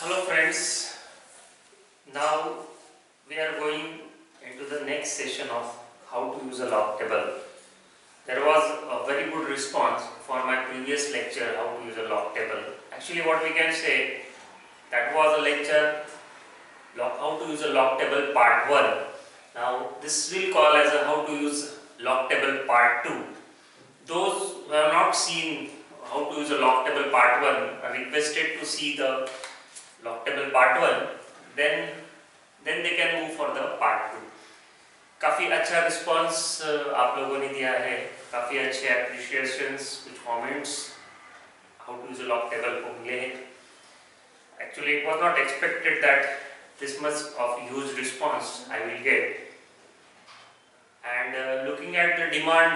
Hello friends, now we are going into the next session of how to use a log table. There was a very good response for my previous lecture how to use a log table. Actually what we can say, that was a lecture how to use a log table part 1. Now this will call as a how to use log table part 2. Those who have not seen how to use a log table part 1 are requested to see the log table part 1, then they can move for the part 2. काफ़ी अच्छा response आप लोगों ने दिया है, काफ़ी अच्छे appreciations, कुछ comments how to use a log table को मिले हैं. Actually it was not expected that this much of huge response I will get, and looking at the demand,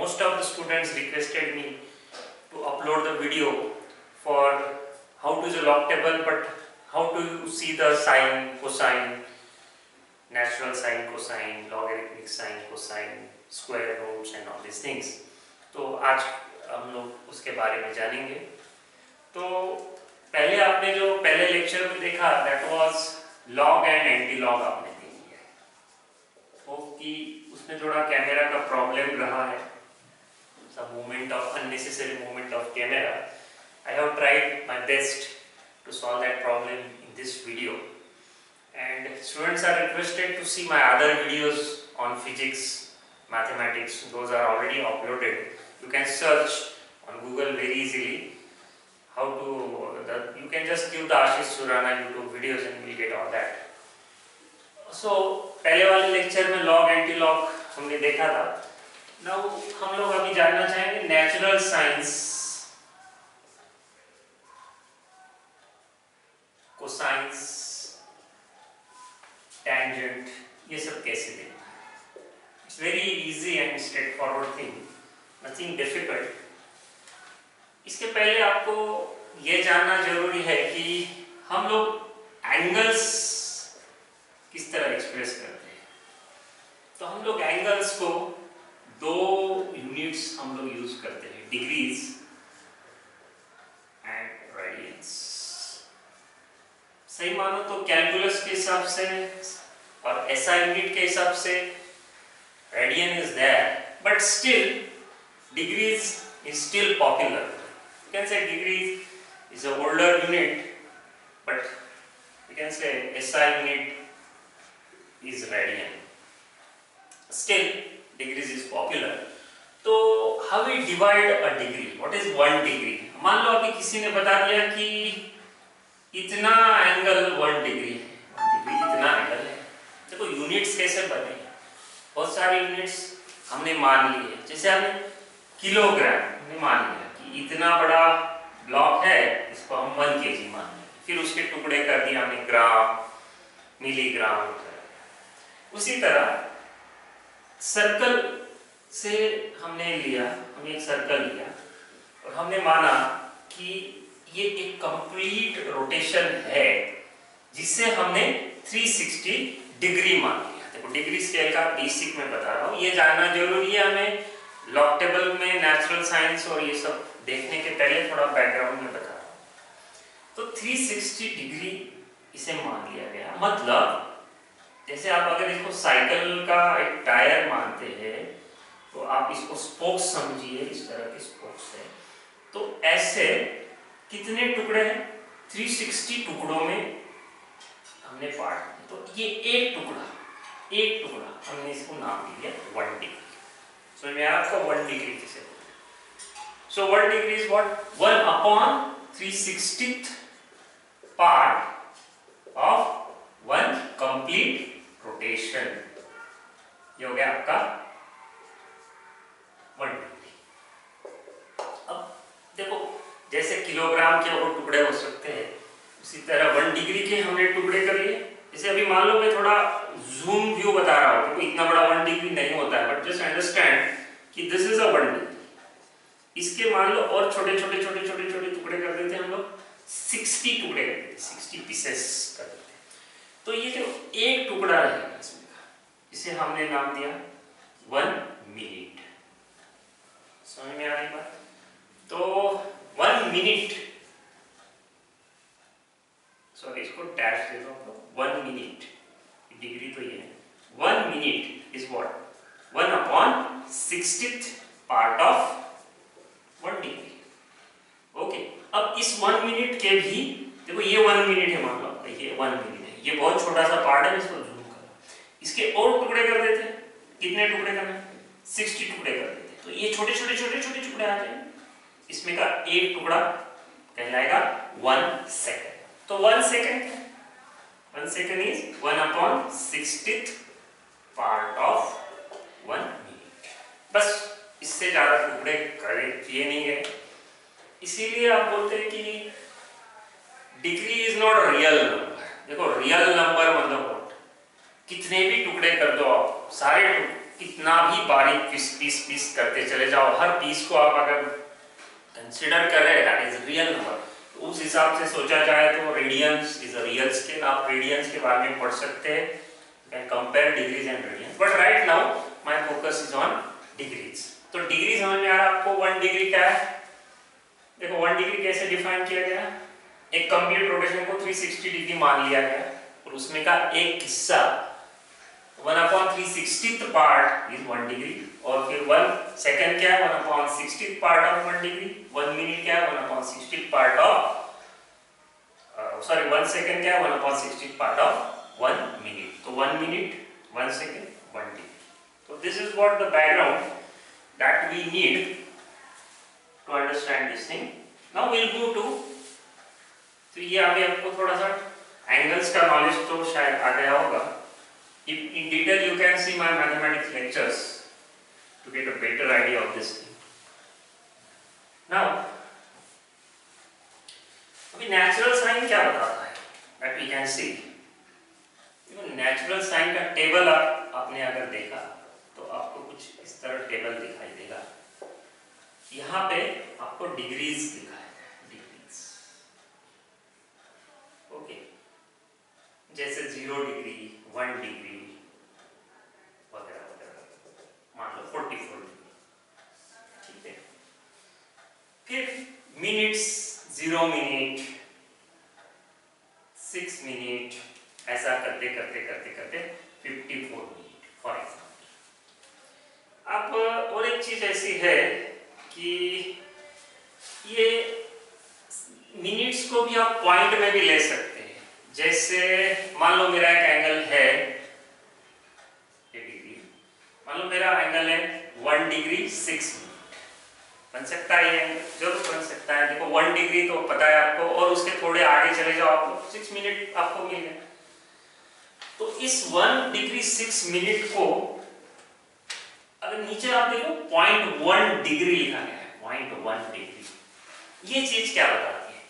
most of the students requested me to upload the video for how to use a log table, but how to see the sine, cosine, natural sine, cosine, logarithmic sine, cosine, square roots and all these things. तो आज हम लोग उसके बारे में जानेंगे. तो पहले आपने जो पहले लेक्चर में देखा that was log and anti log आपने देख लिया है. तो कि उसमें थोड़ा कैमरा का प्रॉब्लम रहा है, some movement of unnecessary movement of camera. I have tried my best to solve that problem in this video, and students are requested to see my other videos on physics, mathematics. Those are already uploaded. You can search on Google very easily how to you can just give the Ashish Surana YouTube videos and you will get all that. So पहले वाले lecture में log anti log हमने देखा था. Now हम लोग अभी जानना चाहेंगे नेचुरल साइंस, कोसाइंस, टेंजेंट, ये सब कैसे देखना है. It's very easy and straight forward thing, nothing difficult. इसके पहले आपको ये जानना जरूरी है कि हम लोग एंगल्स किस तरह एक्सप्रेस करते हैं. तो हम लोग एंगल्स को दो यूनिट्स हम लोग यूज करते हैं, डिग्रीज एंड रेडियंस. सही मानो तो कैलकुलस के हिसाब से और एसआई यूनिट के हिसाब से radian is there, but still degrees is still popular. You can say degrees is a older unit, but you can say SI unit is radian. Still degrees is popular. तो how we divide a degree, what is 1 degree. मान लो अभी किसी ने बता दिया कि इतना एंगल 1 डिग्री है, 1 डिग्री इतना एंगल है. देखो यूनिट्स कैसे बने, बहुत सारे यूनिट्स हमने मान लिए. जैसे हमने किलोग्राम हमने मान लिया कि इतना बड़ा ब्लॉक है, इसको हम 1 kg मान लिया. फिर उसके टुकड़े कर दिए हमने ग्राम, मिलीग्राम. उसी तरह सर्कल से हमने एक सर्कल लिया और हमने माना कि ये एक कंप्लीट रोटेशन है जिसे हमने 360 डिग्री मान लिया. देखो डिग्री स्केल का बेसिक में बता रहा हूँ, ये जानना जरूरी है हमें. लॉग टेबल में नेचुरल साइंस और ये सब देखने के पहले थोड़ा बैकग्राउंड में बता रहा हूँ. तो 360 डिग्री इसे मान लिया गया. मतलब जैसे आप अगर इसको साइकिल का एक टायर मानते हैं तो आप इसको स्पोक्स समझिए, इस तरह के स्पोक्स है. तो ऐसे कितने टुकड़े हैं, 360 टुकड़ों में हमने पार्ट. तो ये एक टुकड़ा हमने इसको नाम दिया 1 डिग्री. सो मैं आपको 1 डिग्री किसे बोलते हैं. सो 1 degree is what, 1/360th part of 1 complete rotation. ये हो गया आपका 1 डिग्री. अब देखो जैसे किलोग्राम के और टुकड़े हो सकते हैं, उसी तरह 1 डिग्री के हमने टुकड़े कर लिए. जैसे अभी मान लो मैं थोड़ा जूम व्यू बता रहा हूँ, क्योंकि इतना बड़ा 1 डिग्री नहीं होता है, बट जस्ट अंडरस्टैंड कि दिस इज अ 1 डिग्री. इसके मान लो और छोटे छोटे टुकड़े कर देते हैं हम लोग, 60 टुकड़े कर देते, 60 पीसेस कर देते. तो ये जो एक टुकड़ा रहेगा इसमें का, इसे हमने नाम दिया 1 मिनट. समझ में आ रही बात. तो 1 मिनट इसको डैश दे दो आपको 1 मिनट, डिग्री तो ये है, 1 minute is what 1/60th part of 1 degree. Okay, अब इस 1 मिनट के भी देखो ये 1 मिनट है, मान लो ये 1 मिनट है, ये बहुत छोटा सा पार्ट है, इसको जूम करो, इसके और टुकड़े कर देते हैं, कितने टुकड़े करना, 60 टुकड़े कर देते हैं, तो ये छोटे छोटे छोटे छोटे टुकड़े आ जाएंगे, इसमें का एक टुकड़ा कहलाएगा 1 सेकंड। तो 1 second 1 second is 1/60th part of 1 minute. बस इससे ज्यादा टुकड़े किए नहीं गए, इसीलिए आप बोलते हैं कि degree is not real number. देखो रियल नंबर मतलब व्हाट, कितने भी टुकड़े कर दो आप, सारे कितना भी बारीक पीस करते चले जाओ, हर पीस को आप अगर कंसीडर करें दैट इज रियल नंबर। तो उस हिसाब से सोचा जाए तो radians is a real scale, आप रेडियंस के बारे में पढ़ सकते हैं, you can compare degrees and radians, but right now my focus is on degrees. तो डिग्री समझ में आ रहा है आपको, 1 डिग्री क्या है, देखो 1 डिग्री कैसे डिफाइन किया गया, एक कंप्लीट रोटेशन को 360 डिग्री मान लिया गया और उसमें का एक हिस्सा 1/360th पार्ट इज 1 डिग्री, और फिर 1 सेकंड क्या है 1/60th part of 1 degree, 1 minute क्या है 1/60th पार्ट ऑफ 1 सेकंड क्या है 1/60th पार्ट ऑफ 1 मिनट। तो 1 मिनट 1 सेकंड 1 डिग्री। तो this is what the background that we need to understand this thing. Now we will go to, तो ये अभी आपको थोड़ा सा एंगल्स का नॉलेज तो शायद आ गया होगा। In detail you can see my mathematics lectures to get a better idea of this thing. Now, अभी natural sign क्या बताता है that we can see. Natural sign का टेबल आपने अगर देखा तो आपको कुछ इस तरह टेबल दिखाई देगा। यहाँ पे आपको डिग्रीज दिखा है, डिग्रीज, ओके, जैसे 0 डिग्री 1 डिग्री वगैरह वगैरह, मान लो 44 डिग्री, ठीक है। फिर मिनट्स 0 मिनट 6 मिनट, ऐसा करते करते करते करते 54 मिनट फॉर एग्जाम्पल। अब और एक चीज ऐसी है कि ये मिनट्स को भी आप पॉइंट में भी ले सकते हैं, जैसे मान लो मेरा एक एंगल है, मान लो मेरा एंगल है 1 डिग्री 6 मिनट, बन सकता है ये एंगल, जरूर बन सकता है। देखो 1 डिग्री तो पता है आपको, और उसके थोड़े आगे चले जाओ आपको 6 मिनट आपको मिल गया। तो इस 1 डिग्री 6 मिनट को अगर नीचे आप देखो 0.1 डिग्री लिखा गया है, 0.1 डिग्री, ये चीज क्या बताती है,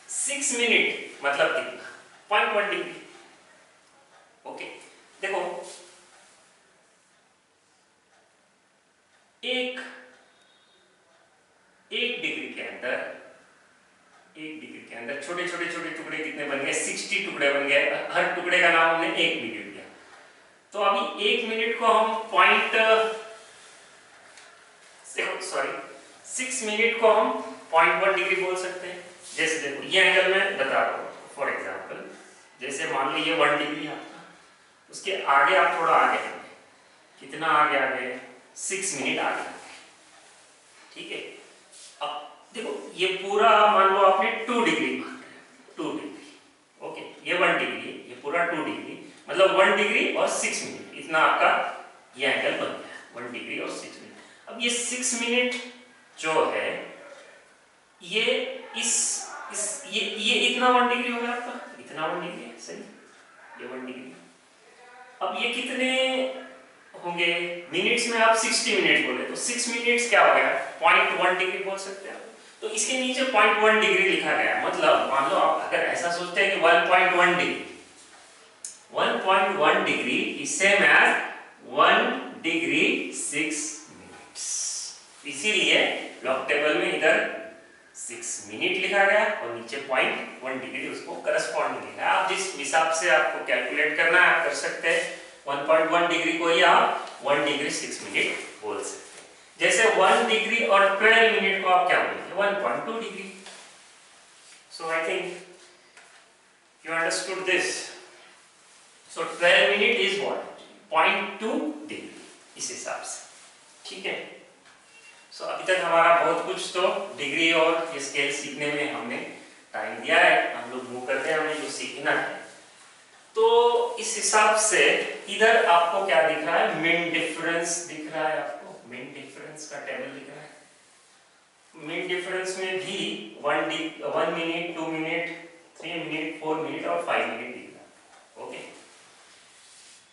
6 मिनट मतलब कितना, 0.1 डिग्री। ओके, देखो एक डिग्री के अंदर, 1 डिग्री के अंदर छोटे छोटे छोटे टुकड़े कितने बन गए, 60 टुकड़े बन गए, हर टुकड़े का नाम हमने 1 मिनट दिया। तो अभी 1 मिनट को हम 6 मिनट को हम 0.1 डिग्री बोल सकते हैं। जैसे देखो ये एंगल मैं बता रहा हूँ, फॉर एग्जाम्पल जैसे मान लो ये 1 डिग्री आपका, उसके आगे आप थोड़ा आगे हैं, कितना आगे आगे 6 मिनट आगे, ठीक है। अब देखो ये पूरा मान लो आपने 2 डिग्री मान लिया, 2 डिग्री, ओके, ये 1 डिग्री, ये पूरा 2 डिग्री, मतलब 1 डिग्री और 6 मिनट, इतना आपका ये एंगल बन गया, 1 डिग्री और 6 मिनट। अब ये 6 मिनट जो है ये ये इतना 1 डिग्री हो गया आपका, इतना 1 डिग्री है, सही, ये 1 डिग्री। अब ये कितने होंगे मिनट्स में, आप 60 मिनट बोले तो 6 मिनट्स क्या हो गया, 0.1 डिग्री बोल सकते हैं। तो इसके नीचे 0.1 डिग्री लिखा गया, मतलब मान लो आप अगर ऐसा सोचते हैं कि 1.1 degree, 1.1 degree is same as 1 degree 6 minutes, इसीलिए लॉग टेबल में इधर 6 मिनट लिखा गया और नीचे 0.1 डिग्री उसको करस्पॉन्डिंग लिखा है। आप जिस हिसाब से आपको कैलकुलेट करना है आप कर सकते हैं, 1.1 डिग्री को ही आप 1 डिग्री 6 मिनट बोल सकते हैं। जैसे 1 डिग्री और 12 मिनट को आप क्या बोलेंगे, 1.2 degree. So I think You understood this? So 12 minute is what 0.2 degree, इस हिसाब से, ठीक है। सो अभी तक हमारा बहुत कुछ तो डिग्री और ये स्केल सीखने में हमने टाइम दिया है, हम लोग मूव करते हैं, हमें जो सीखना है। तो इस हिसाब से इधर आपको क्या दिख रहा है, मीन डिफरेंस दिख रहा है, आपको मीन डिफरेंस का टेबल दिख रहा है। मीन डिफरेंस में भी 1 मिनट, 2 मिनट, 3 मिनट, 4 मिनट और 5 मिनट दिख रहा है, ओके।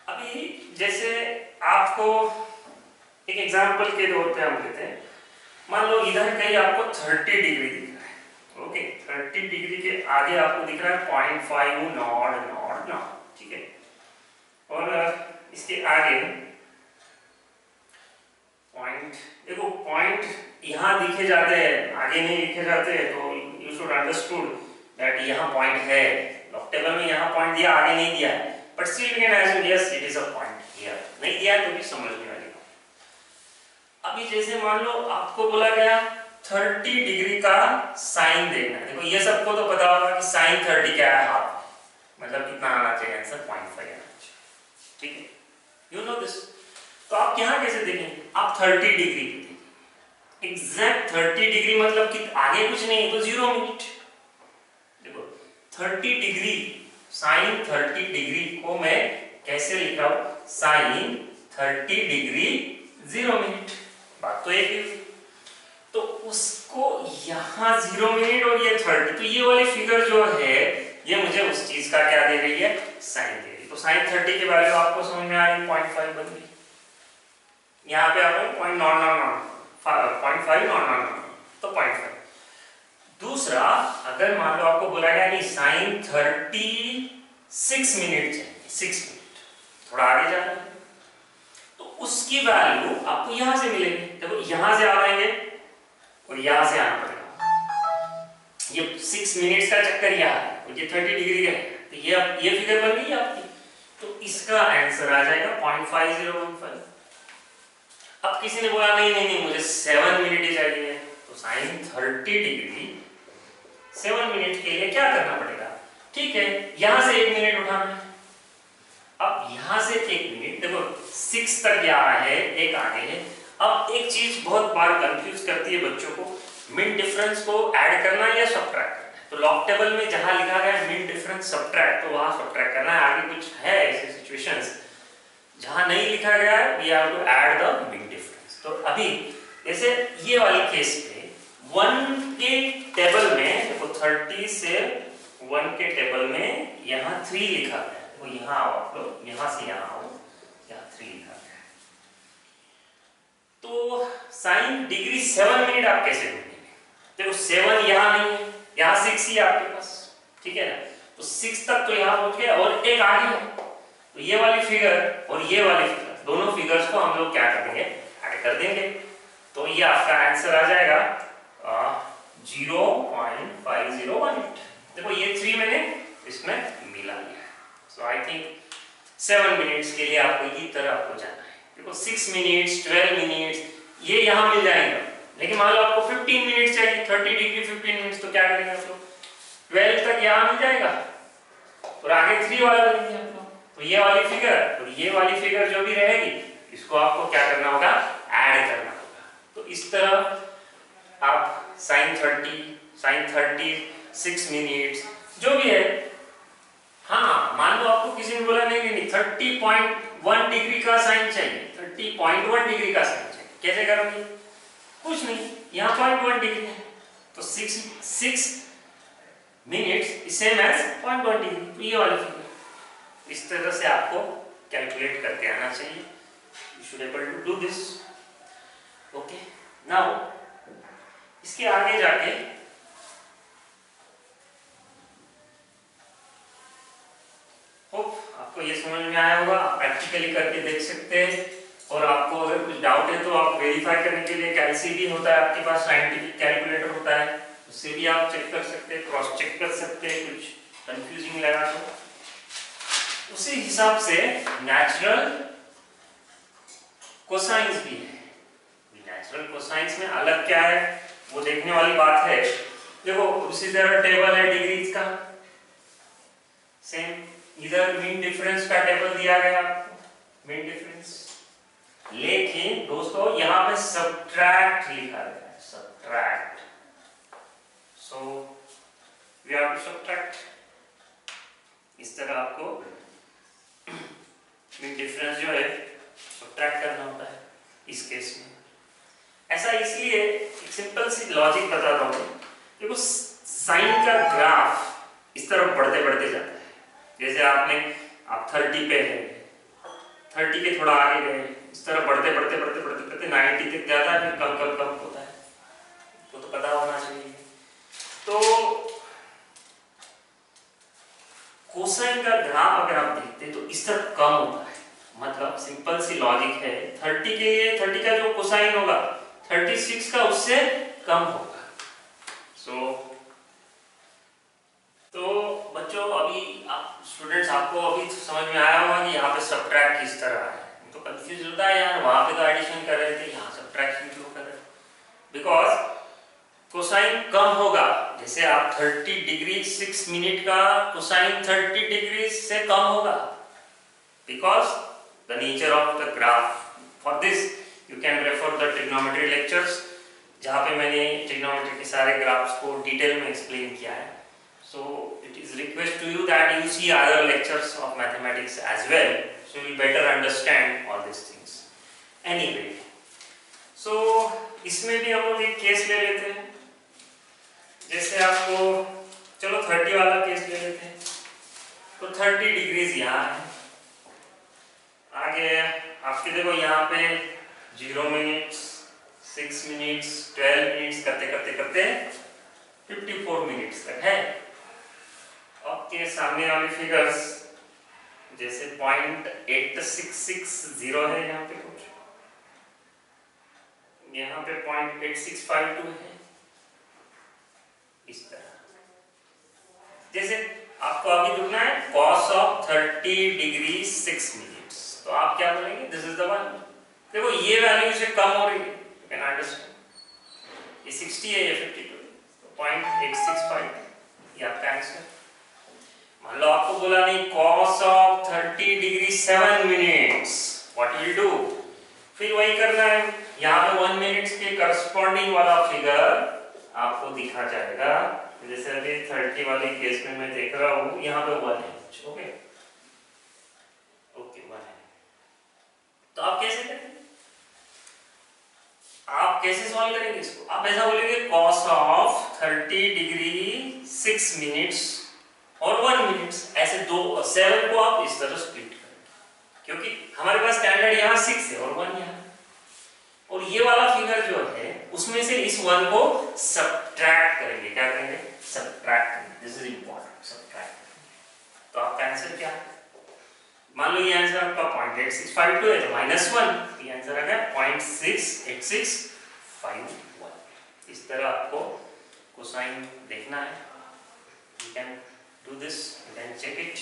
अभी जैसे आपको एक एग्जांपल के तौर पे हम लेते हैं, मान लो इधर कहीं आपको 30 डिग्री दिख रहा है, ओके। 30 डिग्री के आगे आपको दिख रहा है 0.5 नॉट नॉट नॉट, ठीक है। और इसके आगे पॉइंट, देखो पॉइंट यहाँ दिखे जाते हैं, आगे नहीं लिखे जाते हैं, तो यू शुड अंडरस्टूड दैट यहाँ पॉइंट है। लॉग टेबल में यहाँ पॉइंट दिया, आगे नहीं दिया है, but still we can assume yes it is a point here. नहीं दिया तो भी समझने वाली बात। अभी जैसे मान लो आपको बोला गया 30 डिग्री का साइन देखना है। देखो ये सबको तो पता होगा कि साइन 30 क्या है, हाफ, मतलब कितना आना चाहिए आंसर, 0.5 आना चाहिए, ठीक है, यू नो दिस। तो आप यहाँ कैसे देखेंगे, आप 30 डिग्री पे देखिए, एग्जैक्ट 30 डिग्री मतलब कि आगे कुछ नहीं तो 0 मिनट। देखो 30 डिग्री, साइन 30 डिग्री को मैं कैसे लिख रहा हूं, साइन 30 डिग्री 0 मिनट, बात तो एक ही। तो उसको यहाँ 0 मिनट और ये 30, तो ये वाली फिगर जो है ये मुझे उस चीज का क्या दे रही है, साइन दे रही है। तो साइन 30 की वैल्यू आपको समझ में आ रही है, 0.5 बन गई। यहाँ पे आपको 0.5 नॉट तो 0.5। दूसरा, अगर मान लो आपको बोला गया नहीं साइन 36 मिनट चाहिए, 6 मिनट, थोड़ा आगे जाना है, तो उसकी वैल्यू आपको यहां से मिलेगी। देखो यहां से आएंगे और यहां से आना पड़ेगा, ये 6 मिनट्स का चक्कर यहाँ है और ये 30 डिग्री का है, तो ये फिगर बन गई आपकी। तो इसका आंसर आ जाएगा 0.5015। अब किसी ने बोला नहीं नहीं नहीं मुझे 7 मिनट ही चाहिए, तो साइन 30 डिग्री 7 मिनट के लिए क्या करना पड़ेगा, ठीक है, यहां से 1 मिनट उठाना है। अब यहां से 1 मिनट, देखो 6 तक यहाँ है, एक आगे है। अब एक चीज बहुत बार कंफ्यूज करती है बच्चों को, मिड डिफरेंस को ऐड करना या सब्ट्रैक्ट करना। तो लॉग टेबल में जहां लिखा गया है मिड डिफरेंस सब्ट्रैक्ट, तो वहां सब्ट्रैक्ट करना है। आगे कुछ है ऐसे सिचुएशंस जहां नहीं लिखा गया है, we have to add the mid difference. तो अभी जैसे ये वाली केस पे 1 के टेबल में देखो 30 से 1 के टेबल में यहाँ 3 लिखा गया है, तो यहाँ आओ आप लोग, यहाँ से यहाँ आओ, यहाँ 3 लिखा गया है। तो साइन डिग्री 7 मिनट आप कैसे ढूंढेंगे, देखो 7 यहाँ नहीं है, यहाँ 6 ही आपके पास, ठीक है ना। तो 6 तक तो यहाँ पहुंच गया और एक आगे है, तो ये वाली फिगर और ये वाली फिगर, दोनों फिगर्स को हम लोग क्या कर देंगे, ऐड कर देंगे। तो ये आपका आंसर आ जाएगा 0.501। देखो ये 3 मैंने इसमें मिला लिया है। सो आई थिंक 7 मिनट्स के लिए आपको ये तरह आपको जाना है। देखो 6 मिनट्स, 12 मिनट्स ये यहाँ मिल जाएगा, लेकिन मान लो आपको 15 मिनट्स चाहिए, 30 डिग्री 15 मिनट्स, तो क्या करेंगे आप लोग, 12 तक यहाँ मिल जाएगा और आगे 3 वाला लेंगे आप लोग। तो ये वाली फिगर और ये वाली फिगर जो भी रहेगी, इसको आपको क्या करना होगा, ऐड करना होगा। तो इस तरह आप साइन 30, 6 मिनट्स जो भी है, हाँ मान लो आपको किसी ने बोला नहीं 30.1 डिग्री का साइन चाहिए, 30.1 डिग्री का साइन चाहिए, कैसे करोगे, कुछ नहीं, यहाँ 0.1 डिग्री है, तो 6 मिनट्स सेम एज 0.1 डिग्री। तो ये वाली फिगर इस तरह से आपको कैलकुलेट करके आना चाहिए। You should able to do this. Okay. Now इसके आगे जाके होप आपको ये समझ में आया होगा, आप प्रैक्टिकली करके देख सकते हैं। और आपको अगर कुछ डाउट है तो आप वेरीफाई करने के लिए कैलसी भी होता है आपके पास, साइंटिफिक कैलकुलेटर होता है, उससे भी आप चेक कर सकते हैं, क्रॉस चेक कर सकते हैं, कुछ कंफ्यूजिंग लगा तो उसी हिसाब से नेचुरल कोसाइंस भी है। नेचुरल कोसाइंस में अलग क्या है वो देखने वाली बात है। देखो उसी तरह टेबल है डिग्रीज का, सेम इधर मीन डिफरेंस का टेबल दिया गया आपको, मीन डिफरेंस, लेकिन दोस्तों यहाँ पे सब्ट्रैक्ट लिखा गया है, subtract, so we have to subtract. इस तरह आपको मीन डिफरेंस जो है सब्ट्रैक्ट करना होता है इस केस में। ऐसा इसलिए, एक सिंपल सी लॉजिक बताता हूँ। देखो साइन का ग्राफ इस तरफ बढ़ते बढ़ते जाता है, जैसे आप 30 पे है, 30 के थोड़ा आगे गए, इस तरह बढ़ते बढ़ते बढ़ते बढ़ते बढ़ते 90 तक जाता है, फिर कम कम कम होता है, तो पता होना चाहिए। तो कोसाइन का ग्राफ अगर आप देखते हैं तो इस तरफ कम होता है, मतलब सिंपल सी लॉजिक है, 30 के लिए 30 का जो कोसाइन होगा 36 का उससे कम होगा। तो बच्चों अभी आप स्टूडेंट्स, आपको अभी समझ में आया होगा कि यहाँ पे सब्ट्रैक्ट किस तरह है। तो कंफ्यूज होता है यार, वहां पे तो एडिशन कर रहे थे, यहाँ सब्ट्रैक्शन क्यों कर रहे हैं? बिकॉज कोसाइन कम होगा, जैसे आप 30 डिग्री 6 मिनट का कोसाइन 30 डिग्री से कम होगा, because the nature of the graph. For this you can refer the trigonometry lectures, जहाँ पे मैंने ट्रिग्नोमेट्री के सारे ग्राफ्स को डिटेल में एक्सप्लेन किया है। So it is request to you that you see other lectures of mathematics as well, so you will better understand all these things. Anyway, so इसमें भी हम लोग एक केस ले लेते हैं, जैसे आपको चलो 30 वाला केस ले लेते हैं। तो 30 डिग्रीज यहाँ है, आगे आपके देखो यहाँ पे 0 मिनट्स, 6 मिनट्स, 12 मिनट्स करते करते करते 54 मिनट्स तक है। आपके सामने वाली फिगर्स जैसे 0.8660 है, यहाँ पे कुछ, यहाँ पे 0.8652 है, इस तरह। जैसे आपको अभी ढूंढना है cos ऑफ 30 डिग्री 6 मिनट्स, तो आप क्या बोलेंगे? This is the one. देखो ये वैल्यू से कम हो रही है, यू कैन अंडरस्टैंड। ये 60 है, ये 52, तो 0.865 ये आपका आंसर। मान लो आपको बोला नहीं cos of 30 degree 7 minutes, what will do? फिर वही करना है, यहाँ पे 1 मिनट्स के करस्पॉन्डिंग वाला फिगर आपको दिखा जाएगा। जैसे अभी 30 वाली केस में मैं देख रहा हूँ, यहाँ पे 1 है, ओके ओके 1 है। तो आप कैसे करेंगे? आप कैसे सॉल्व करेंगे इसको? आप ऐसा बोलेंगे cos ऑफ 30 डिग्री 6 मिनट्स और 1 मिनट्स, ऐसे दो 7 को आप इस तरह स्प्लिट करेंगे, क्योंकि हमारे पास स्टैंडर्ड यहाँ 6 है और 1 यहाँ, और ये वाला फिगर जो है उसमें से इस 1 को सब्ट्रैक्ट करेंगे। क्या करेंगे? सब्ट्रैक्ट करेंगे। This is important, subtract. तो आपका आंसर क्या है? मान लो ये आंसर आपका 0.8652 है, तो -1, ये आंसर आ गया 0.68651। इस तरह आपको कोसाइन देखना है। You can do this, you can check it.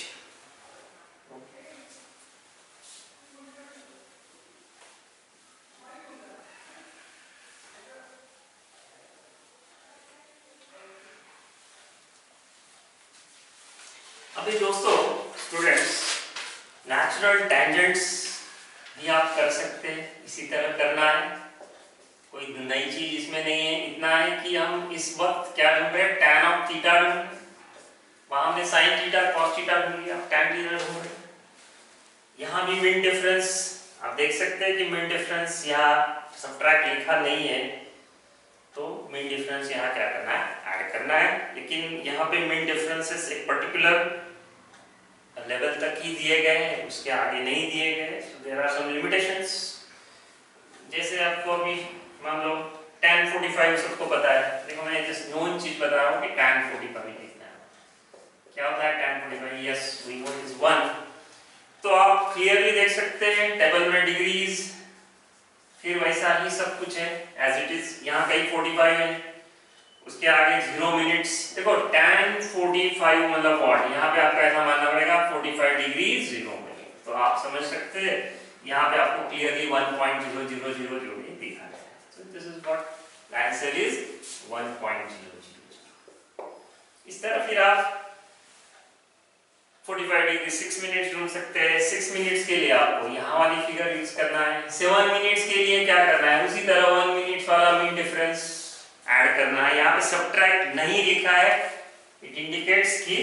अभी दोस्तों स्टूडेंट्स, नेचुरल टेंजेंट्स भी आप कर सकते हैं, इसी तरह करना है, कोई नई चीज इसमें नहीं है। इतना है कि हम इस वक्त क्या ढूंढ रहे हैं? tan ऑफ थीटा ढूंढ रहे हैं, वहां हमने sin थीटा cos थीटा ढूंढ लिया, tan थीटा ढूंढ रहे हैं। यहाँ भी मीन डिफरेंस आप देख सकते हैं कि मीन डिफरेंस यहाँ सब्ट्रैक्ट लिखा नहीं है, तो मीन डिफरेंस यहाँ क्या करना है? ऐड करना है। लेकिन यहाँ पे मीन डिफरेंसेस एक पर्टिकुलर लेवल तक ही दिए गए हैं, उसके आगे नहीं दिए गए, so there are some limitations. जैसे आपको अभी मान लो tan 45 सबको पता है, देखो मैं जस्ट नोन चीज बता रहा हूँ कि tan 45 लिखना है। क्या होता है tan 45? Yes, we know it is 1। तो आप क्लियरली देख सकते हैं टेबल में डिग्रीज, फिर वैसा ही सब कुछ है एज इट इज। यहाँ कहीं 45 है, उसके आगे 0 मिनट्स। देखो tan 45 मतलब व्हाट? यहाँ पे आपका ऐसा मानना पड़ेगा 45 डिग्री 0 मिनट। तो आप समझ सकते हैं यहाँ पे आपको क्लियरली 1.0000 दिखा है। So this is what the answer is 1.000। इस तरह फिर आप 45 डिग्री 6 मिनट्स ढूंढ सकते हैं। 6 मिनट्स के लिए आपको यहाँ वाली फिगर यूज करना है। 7 मिनट्स के लिए क्या करना है, उसी तरह 1 मिनट वाला मीन डिफरेंस ऐड करना है। यहाँ पे सब्ट्रैक्ट नहीं लिखा है, इट इंडिकेट्स कि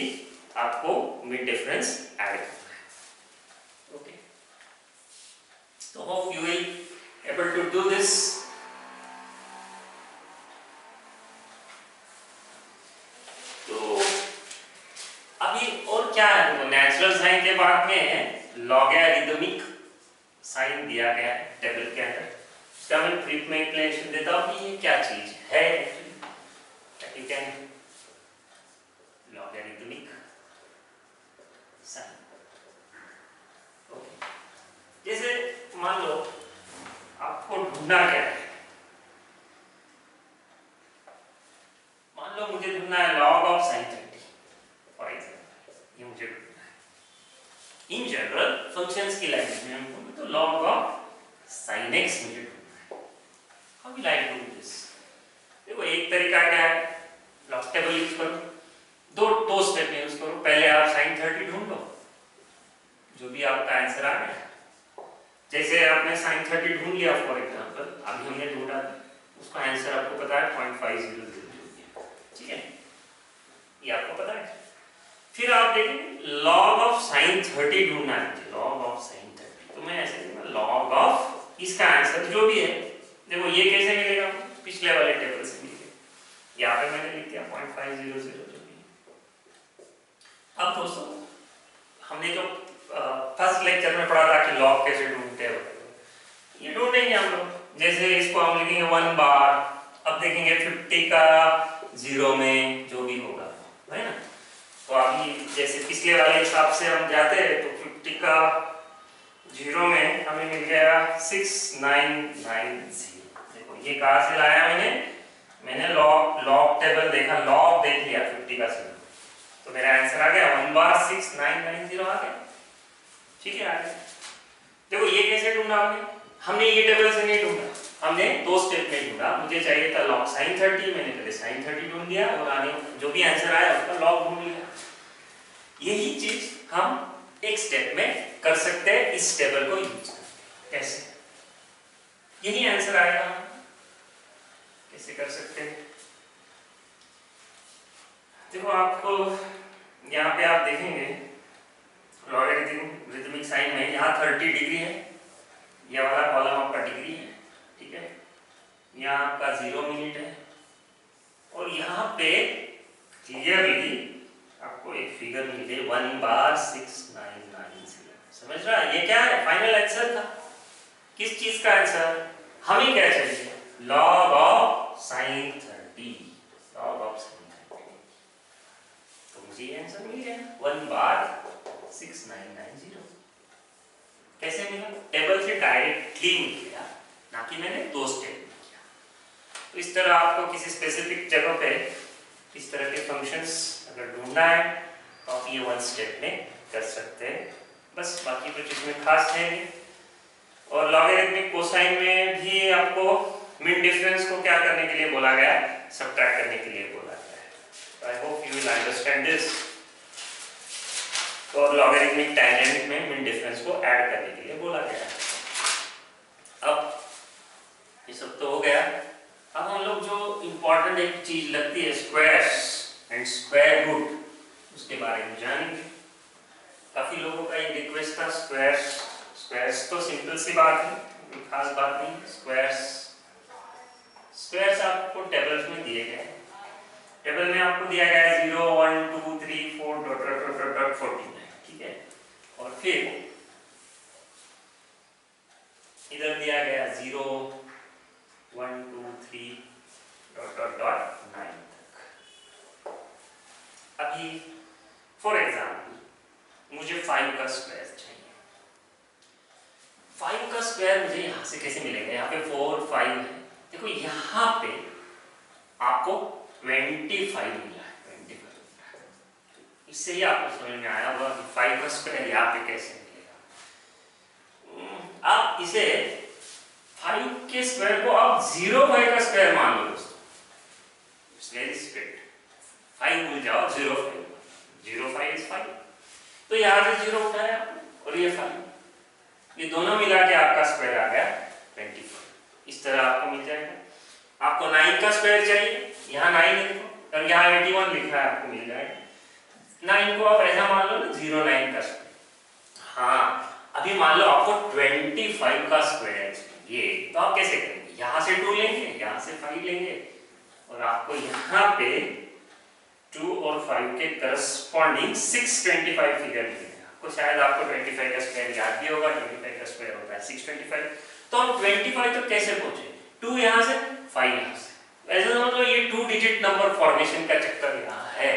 आपको मीन डिफरेंस ऐड करना है। ओके, तो hope you will able to do this. और क्या है, तो नेचुरल साइन के बाद में लॉगरिदमिक साइन दिया गया है टेबल के अंदर। इसका मैं ब्रीफ में एक्सप्लेनेशन देता हूं कि ये क्या चीज है। You can logarithmic sine. Okay, जैसे मान लो आपको ढूंढना क्या है, मान लो मुझे ढूंढना है log of sine 30 for example, ये मुझे ढूंढना है। इन जनरल फंक्शंस की लैंग्वेज में हम बोलते तो log ऑफ sin x मुझे ढूंढना है। How will I do this? देखो एक तरीका क्या है, लॉग टेबल यूज करो। दो स्टेप में यूज करो। पहले आप sin 30 ढूंढ लो, जो भी आपका आंसर आ गया। जैसे आपने sin 30 ढूंढ लिया फॉर एग्जांपल, अभी हमने ढूंढा, उसका आंसर आपको पता है 0.500, ठीक है, ये आपको पता है। फिर आप देखेंगे log ऑफ sin 30 ढूंढना है, log ऑफ sin 30, तो मैं ऐसे लिखूंगा log ऑफ इसका आंसर जो भी है। देखो ये कैसे मिलेगा, पिछले वाले टेबल से मिलेगा। यहाँ पे मैंने लिख दिया 0.500 जो भी। अब दोस्तों हमने जो फर्स्ट लेक्चर में पढ़ा था कि log कैसे ढूंढते हैं, ये ढूंढेंगे हम लोग। जैसे इसको हम लिखेंगे 1 बार, अब देखेंगे 50 का 0 में जो भी होगा, है ना। तो अभी जैसे पिछले वाले हिसाब से हम जाते हैं तो 50 का 0 में हमें मिल गया 6990। देखो ये कहाँ से लाया मैंने लॉग टेबल देखा, लॉग देख लिया 50 का 0, तो मेरा आंसर आ गया 1 बार 6990 आ गया, ठीक है, आ गया। देखो ये कैसे ढूंढा हमने ये टेबल से नहीं ढूंढा, हमने दो स्टेप में ढूंढा। मुझे चाहिए था log sin 30, मैंने पहले sin 30 ढूंढ दिया और आगे जो भी आंसर आया उसका log ढूंढ लिया। यही चीज हम एक स्टेप में कर सकते हैं इस टेबल को यूज करके। कैसे? यही आंसर आएगा, कैसे कर सकते हैं? देखो आपको यहाँ पे आप देखेंगे लॉगरिदमिक साइन में यहाँ 30 डिग्री है, ये वाला कॉलम आपका डिग्री है, ठीक है, यहाँ आपका 0 मिनट है, और यहाँ पे क्लियरली आपको एक फिगर मिल गई 1 बार 6990। समझ रहा है? ये क्या है? फाइनल आंसर था। किस चीज का आंसर? हमें क्या चाहिए? log of sin 30, log of sin 30। तो मुझे ये आंसर मिल गया 1 बार 6990। कैसे मिला? टेबल से डायरेक्टली मिल गया, ना कि मैंने दो स्टेप में किया। तो इस तरह आपको किसी स्पेसिफिक जगह पे इस तरह के फंक्शंस अगर ढूंढना है तो आप ये 1 स्टेप में कर सकते हैं, बस। बाकी कुछ इसमें खास है नहीं। और लॉगरिदमिक कोसाइन में भी आपको मिड डिफरेंस को क्या करने के लिए बोला गया? सबट्रैक्ट करने के लिए बोला गया है। I hope you will understand this. और लॉगरिदमिक टैंजेंट में मिड डिफरेंस को ऐड करने के लिए बोला गया है। अब ये सब तो हो गया। अब हम लोग जो इम्पोर्टेंट एक चीज लगती है स्क्वायर्स एंड स्क्वायर रूट, उसके बारे में जानेंगे। काफी लोगों का ये रिक्वेस्ट था स्क्वायर्स तो सिंपल सी बात है, कोई खास बात नहीं। स्क्वायर्स आपको टेबल्स में दिए गए हैं। टेबल में आपको दिया गया है 0 1 2 3 4 डॉट डॉट डॉट डॉट 49, ठीक है। और फिर इधर दिया गया 0 1 2 3 डॉट डॉट डॉट 9 तक। अभी फॉर एग्जाम्पल मुझे 5 का स्क्वायर चाहिए। 5 का स्क्वायर मुझे यहाँ से कैसे मिलेगा? यहाँ पे 4 5 है। देखो यहाँ पे आपको 25 मिला है, 25। इससे ही आपको समझ में आया होगा कि 5 का स्क्वायर यहाँ पे कैसे मिलेगा। आप इसे 5 के स्क्वायर को आप 0 का स्क्वायर मान लो दोस्तों। It's very straight. 5 भूल जाओ, 0 5 इज 5। तो यहाँ से 0 उठाया और ये 5, ये दोनों मिला के आपका स्क्वायर आ गया 25। इस तरह आपको मिल जाएगा। आपको 9 का स्क्वायर चाहिए, यहाँ 9 है देखो, और यहाँ 81 लिखा है, आपको मिल जाएगा। 9 को आप ऐसा मान लो ना 09 का स्क्वायर। हाँ, अभी मान लो आपको 25 का स्क्वायर चाहिए, तो आप कैसे करेंगे? यहाँ से 2 लेंगे, यहाँ से 5 लेंगे, और आपको यहाँ पे 2 और 5 के करस्पॉन्डिंग 625 फिगर मिलेगा। आपको शायद आपको 25 का स्क्वायर याद भी होगा, 25 का स्क्वायर होता है 625। तो हम 25 तक कैसे पहुंचे? 2 यहाँ से, 5 यहाँ से। ऐसा समझ लो ये 2 डिजिट नंबर फॉर्मेशन का चक्कर यहाँ है।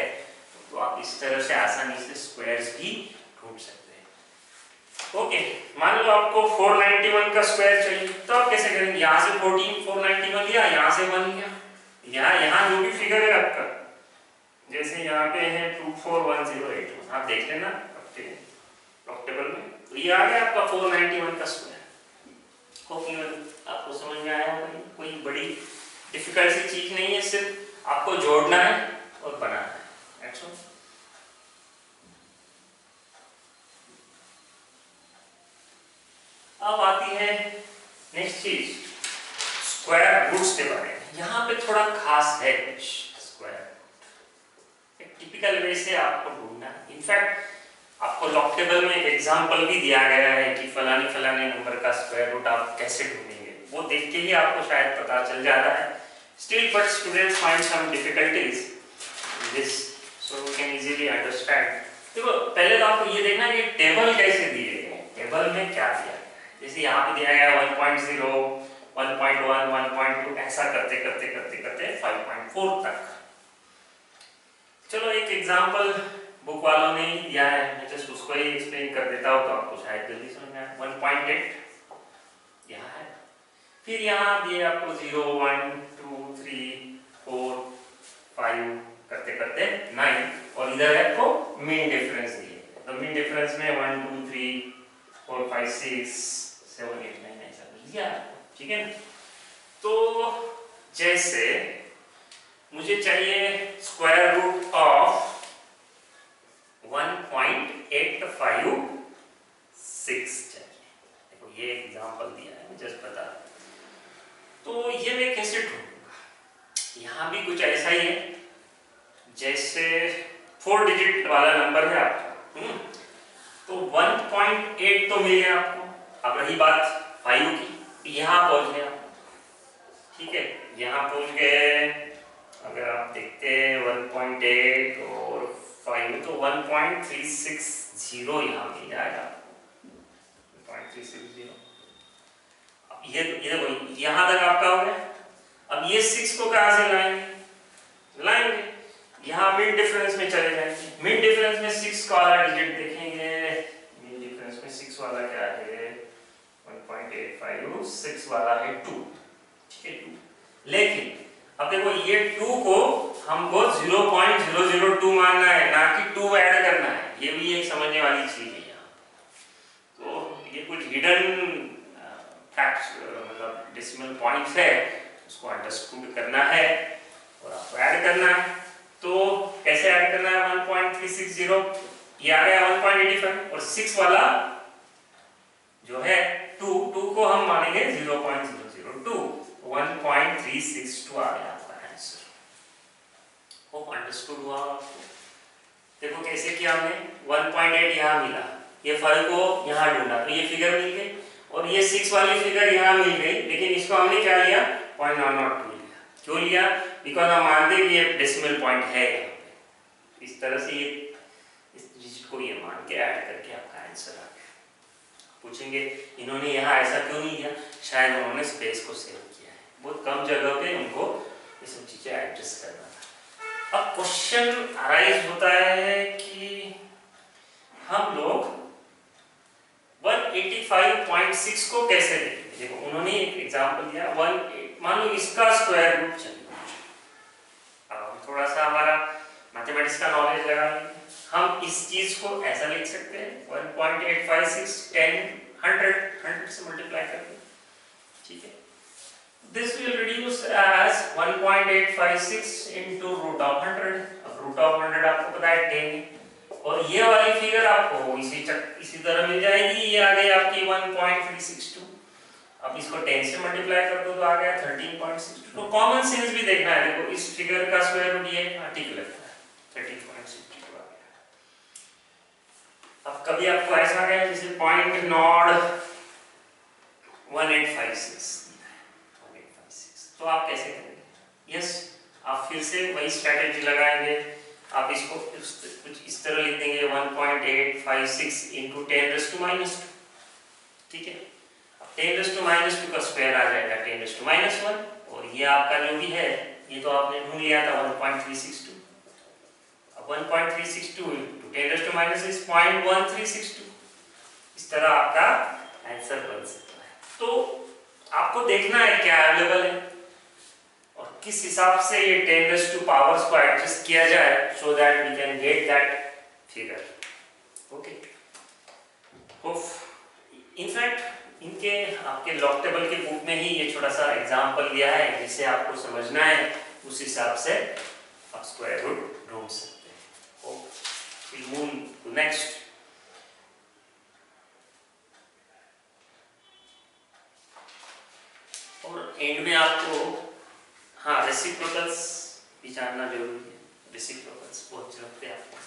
तो आप इस तरह से आसानी से स्क्वायर्स भी ढूंढ सकते हैं। ओके, मान लो आपको 491 का स्क्वायर चाहिए, तो आप कैसे करेंगे? यहाँ से 14 491 लिया, यहाँ से 1 लिया, यहाँ जो भी फिगर है आपका, जैसे यहाँ पे है 241081, आप देख लेना अपने लॉग टेबल में, तो ये आ गया आपका 491 का स्क्वायर। आपको समझ में आया होगा? कोई बड़ी डिफिकल्ट सी चीज नहीं है, सिर्फ आपको जोड़ना है और बनाना है। अच्छा, अब आती है नेक्स्ट चीज, स्क्वायर रूट्स के बारे में। यहाँ पे थोड़ा खास है कुछ। स्क्वायर एक टिपिकल वे से आपको ढूंढना है। इनफैक्ट आपको लॉग टेबल में एक एग्जांपल भी दिया गया है कि फलाने फलाने नंबर का स्क्वायर रूट आप कैसे ढूंढेंगे, वो देख के ही आपको शायद पता चल जाता है। Still but students find some difficulties in this, so we can easily understand. देखो, पहले तो आपको ये देखना है कि टेबल कैसे दिए गए, टेबल में क्या दिया गया है। जैसे यहाँ पे दिया गया 1.0, 1.1, 1.2, ऐसा करते करते करते करते 5.4 तक। चलो एक एग्जांपल बुक वालों ने ही दिया है, मैं जस्ट उसको ही एक्सप्लेन कर देता हूँ तो आपको शायद जल्दी समझ में आए। 1.8 यहाँ है, फिर यहाँ दिए आपको 0, 1, 2, 3, 4, 5 करते करते 9, और इधर है आपको मीन डिफरेंस दिए। तो मीन डिफरेंस में 1, 2, 3, 4, 5, 6, 7, 8, 9 ऐसा कुछ दिया, ठीक है। तो जैसे मुझे चाहिए स्क्वायर रूट ऑफ 1.856 चाहिए। देखो ये एग्जांपल दिया है, मैं जस्ट बता। तो ये मैं कैसे ढूंढूंगा? यहाँ भी कुछ ऐसा ही है, जैसे 4 डिजिट वाला नंबर है आपका, तो 1.8 तो मिल गया आपको। अब रही बात 5 की, यहाँ पहुंच गया, ठीक है, यहाँ पहुंच गए। अगर आप देखते हैं 1.8 और 5, तो 1.360 यहाँ मिल जाएगा, 1.360। अब ये देखो यहाँ तक आपका हो गया। अब ये 6 को कहाँ से लाएंगे? यहाँ मिड डिफरेंस में चले जाएंगे। मिड डिफरेंस में 6 का वाला डिजिट देखेंगे। मिड डिफरेंस में 6 वाला क्या है? 1.85, 6 वाला है 2, ठीक है 2। लेकिन अब देखो ये 2 को हमको 0.002 मानना है, ना कि 2 ऐड करना है। ये भी एक समझने वाली चीज है यहाँ। तो ये कुछ हिडन फैक्ट्स, मतलब डेसिमल पॉइंट्स है, उसको अंडरस्टूड करना है और आपको ऐड करना है। तो कैसे ऐड करना है? 1.360 ये आ गया 1.85, और 6 वाला जो है 2 को हम मानेंगे 0.002, 1.362 आ गया आपका आंसर। होप अंडरस्टूड हुआ आपको? देखो कैसे किया हमने, 1.8 यहाँ मिला, ये 5 को यहाँ ढूंढा तो ये फिगर मिल गई, और ये 6 वाली फिगर यहाँ मिल गई। लेकिन इसको हमने क्या लिया? 0.002 लिया। क्यों लिया? बिकॉज हम मानते हैं कि ये डेसिमल पॉइंट है यहाँ पे। इस तरह से ये इस डिजिट को ये मान के ऐड करके आपका आंसर आ गया। पूछेंगे इन्होंने यहाँ ऐसा क्यों नहीं दिया? शायद उन्होंने स्पेस को सेव किया है, बहुत कम जगह पे उनको ये सब चीजें एडजस्ट करना था। अब क्वेश्चन अराइज होता है कि हम लोग 185.6 को कैसे देखेंगे? देखो उन्होंने एक एग्जांपल दिया, 1 मान लो इसका स्क्वायर रूट चाहिए। अब हम थोड़ा सा हमारा मैथमेटिक्स का नॉलेज लगा लेंगे। हम इस चीज को ऐसा लिख सकते हैं 1.856 10 100 से मल्टीप्लाई करके, ठीक है। This will reduce as 1.856 into root of 100। अब root of 100 आपको पता है 10, और ये वाली फिगर आपको इसी तरह मिल जाएगी। ये आ गई आपकी 1.362। अब इसको 10 से मल्टीप्लाई कर दो तो आ गया 13.62। तो कॉमन सेंस भी देखना है। देखो इस फिगर का स्क्वायर रूट ये ठीक लगता है, 13.62 आ गया। अब कभी आपको ऐसा आ गया जैसे पॉइंट नॉड 1856, तो आप कैसे करेंगे? यस, आप फिर से वही स्ट्रैटेजी लगाएंगे। आप इसको कुछ इस तरह लिख देंगे 1.856 इंटू 10⁻²। ठीक है, अब 10⁻² का स्क्वायर आ जाएगा 10⁻1, और ये आपका जो भी है ये तो आपने ढूंढ लिया था 1.362। अब 1.362 इंटू 10⁻6 0.1362। इस तरह आपका आंसर बन सकता है। तो आपको देखना है क्या अवेलेबल है और किस हिसाब से ये 10⁻² को एडजस्ट किया जाए, so that we can get that figure. Okay, in fact इनके आपके लॉग टेबल के बुक में ही ये छोटा सा एग्जांपल दिया है, जिसे आपको समझना है उस हिसाब से आप स्क्वायर रूट ढूंढ सकते हैं। Okay, move to next. और एंड में आपको रेसिप्रोकल्स भी जानना जरूरी है। रेसिप्रोकल्स बहुत चलते हैं आपको।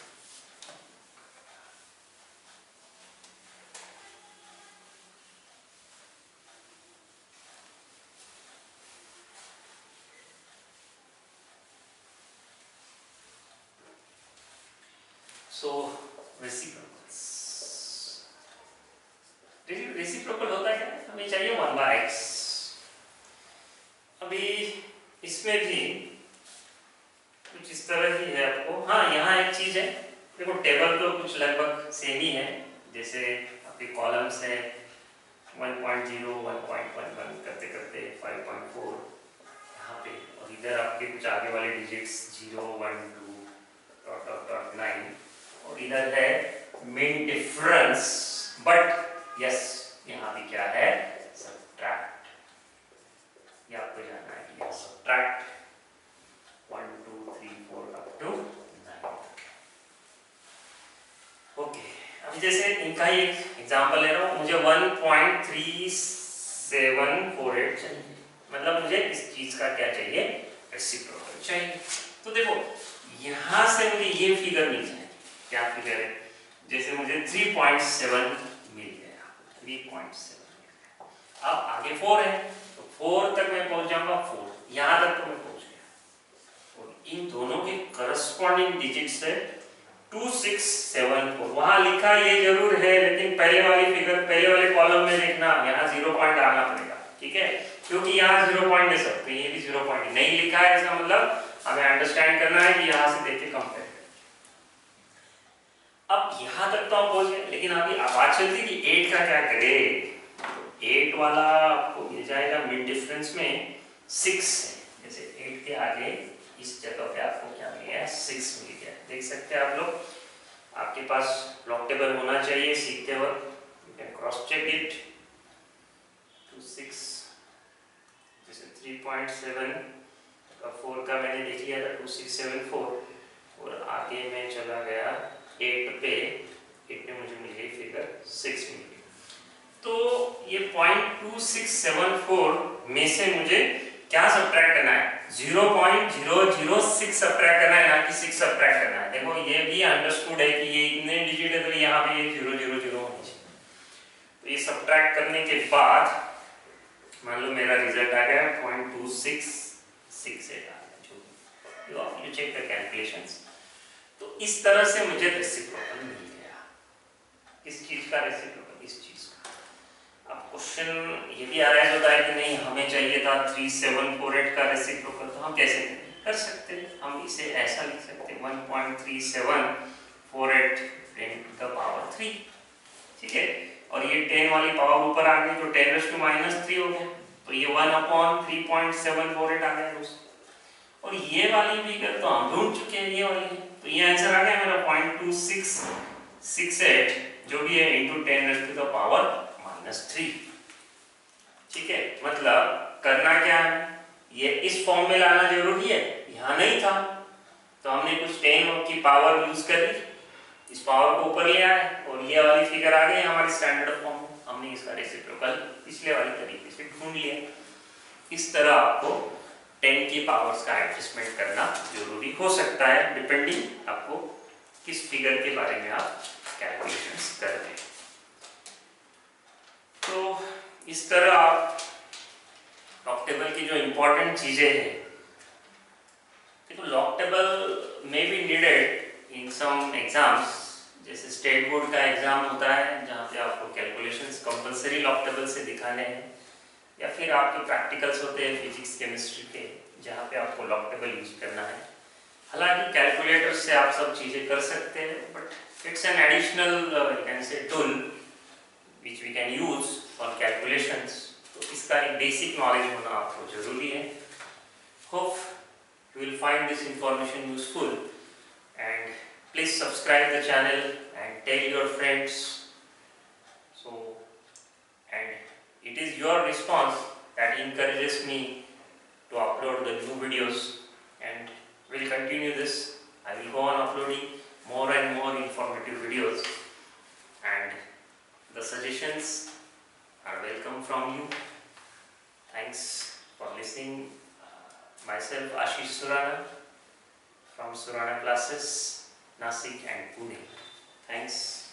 सो रेसिप्रोकल होता है, हमें चाहिए 1/x। अभी इसमें भी कुछ इस तरह ही है आपको। यहाँ एक चीज है, देखो टेबल तो कुछ लगभग सेम ही है। जैसे आपके कॉलम्स है 1.0 1.11 करते करते 5.4 यहाँ पे, और इधर आपके कुछ आगे वाले डिजिट्स 0 1 2 .9, और इधर है मेन डिफरेंस। बट यस, यहाँ भी क्या है, सब्ट्रैक्ट। ये आपको जानना है कि सब्ट्रैक्ट 1 2 3 4 अप टू 9। ओके, अभी जैसे इनका ही एक एग्जांपल ले रहा हूँ। मुझे 1.3748 चाहिए, मतलब मुझे इस चीज का क्या चाहिए, रेसिप्रोकल चाहिए। तो देखो यहाँ से मुझे ये फिगर मिल जाए। क्या फिगर है? जैसे मुझे 3.7 मिल गया, 3.7। अब आगे 4 है, तो 4 तक मैं पहुंच जाऊंगा। 4 यहाँ तक तो मैं पहुंच गया, और इन दोनों के करस्पॉन्डिंग डिजिट्स है 2674। वहां लिखा ये जरूर है, लेकिन पहले वाली फिगर पहले वाले कॉलम में देखना, यहाँ 0 पॉइंट डालना पड़ेगा। ठीक है, क्योंकि यहाँ 0 पॉइंट दे सकते हैं, ये भी 0 पॉइंट नहीं लिखा है। इसका मतलब हमें अंडरस्टैंड करना है कि यहाँ से देख के कंपेयर। अब यहाँ तक तो हम पहुंच गए, लेकिन अभी बात चलती कि 8 का क्या करे। तो 8 वाला आपको मिल जाएगा मिड डिफरेंस में 6 है। जैसे 8 के आगे इस जगह पे आपको क्या मिल गया, 6 मिल गया। देख सकते हैं आप लोग, आपके पास लॉग टेबल होना चाहिए सीखते वक्त। You can cross check it to 6। जैसे 3.7 का 4 का मैंने देख लिया था 2674, और आगे मैं चला गया 8 पे। 8 में मुझे मिल गई फिगर 6 मिल गई। तो ये 0.2674 में से मुझे क्या सब्ट्रैक्ट करना है, 0.006 सब्ट्रैक्ट करना है, ना कि 6 सब्ट्रैक्ट करना है। देखो ये भी अंडरस्टूड है कि ये इतने डिजिट है, तो यहाँ पे ये 000 होनी चाहिए। तो ये सब्ट्रैक्ट करने के बाद मान लो मेरा रिजल्ट आ गया 0.2668 आ गया, जो यू चेक द कैलकुलेशंस। तो इस तरह से मुझे रेसिप्रोकल मिल गया। किस चीज का रेसिप्रोकल? इस चीज का। अब क्वेश्चन ये भी अराइज होता है कि नहीं हमें चाहिए था 3748 का रेसिप्रोकल, तो हम कैसे कर सकते हैं? हम इसे ऐसा लिख सकते हैं 1.3748 10⁻3। ठीक है, और ये 10 वाली पावर ऊपर आ गई तो 10⁻³ हो गया, तो ये 1/3.748 आ गया दोस्तों। और ये वाली फिगर तो हम ढूंढ चुके हैं, ये वाली है। तो ये आंसर आ गया मेरा 0.2668 जो भी है इंटू 10⁻³ ठीक है, मतलब करना क्या है, ये इस फॉर्म में लाना जरूरी है। यहाँ नहीं था तो हमने कुछ 10 की पावर यूज कर ली, इस पावर को ऊपर ले आए और ये वाली फिगर आ गई हमारी स्टैंडर्ड फॉर्म में, हमने इसका रेसिप्रोकल पिछले वाली तरीके से ढूंढ लिया। इस तरह आपको 10 की पावर्स का एडजस्टमेंट करना जरूरी हो सकता है, डिपेंडिंग आपको किस फिगर के बारे में आप कैलकुलेशंस कर रहे हैं। तो इस तरह आप लॉग टेबल की जो इंपॉर्टेंट चीजें हैं, देखो लॉग टेबल में be needed in some exams, जैसे स्टेट बोर्ड का एग्जाम होता है जहाँ पे आपको कैलकुलेशंस कंपलसरी लॉग टेबल से दिखाने हैं, या फिर आपके प्रैक्टिकल्स होते हैं फिजिक्स केमिस्ट्री के जहाँ पे आपको लॉग टेबल यूज करना है। हालांकि कैलकुलेटर से आप सब चीजें कर सकते हैं, but it's an additional you can से tool which we can use for calculations. तो इसका एक बेसिक नॉलेज होना आपको जरूरी है। Hope you will find this information useful, and please subscribe the channel and tell your friends. So, and it is your response that encourages me to upload the new videos, and we'll continue this. I will go on uploading more and more informative videos, and the suggestions are welcome from you. Thanks for listening. Myself Ashish Surana from Surana Classes, Nasik and Pune. Thanks.